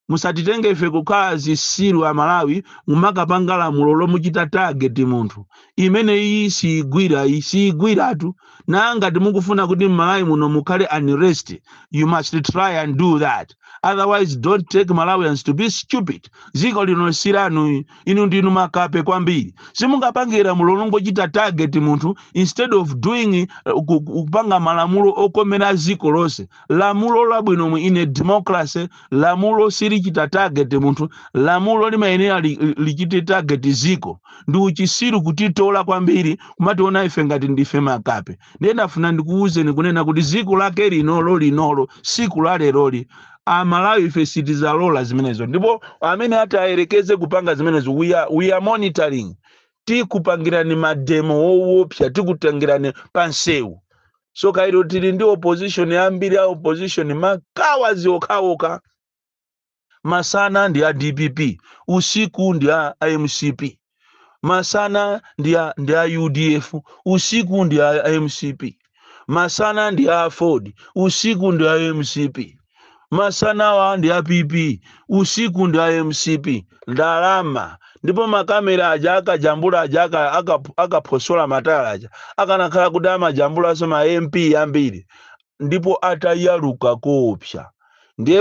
musatitenge ife kukazi siru ya Malawi mumakapanga lamulo lomuchita target munthu imene iyi sigwiratu nanga timukufuna kuti Malawi muno mukhale unrest. You must try and do that, otherwise don't take Malawians to be stupid. Ziko lino siranu inu ndinu makape kwambiri simungapangira mulolongo chita target munthu instead of doing kupanga malamulo okomera ziko lose. Lamulo labwino in a democracy lamulo siri chita target munthu, lamulo limayenera lichite target ziko ndi uchisiru kutitola kwambiri kumationa ife ngati ndife makape. Ndinafuna ndikuuze nikunena kuti ziko lake linolo siku la leroli Malawi ife sitizalola zimenezo, ndipo amene atayerekeze kupanga zimenezo we are monitoring. Tikupangirani mademo woopsa, tikutangirani pansewu. So kairo tili ndi opposition yambiri ya opposition makawazi okawoka. Masana ndi ya DPP, usiku ndi ya MCP. Masana ndi ya UDF, usiku ndi ya MCP. Masana ndi ya Ford, usiku ndi ya MCP. Masana wa ndi ya PP, usiku ndi ya MCP. Ndalama ndipo makamera aja akajambula aja akaposola matala aja akanakhala kuti amajambula soma MP yambiri ndipo atayaluka koopsa. Ndiye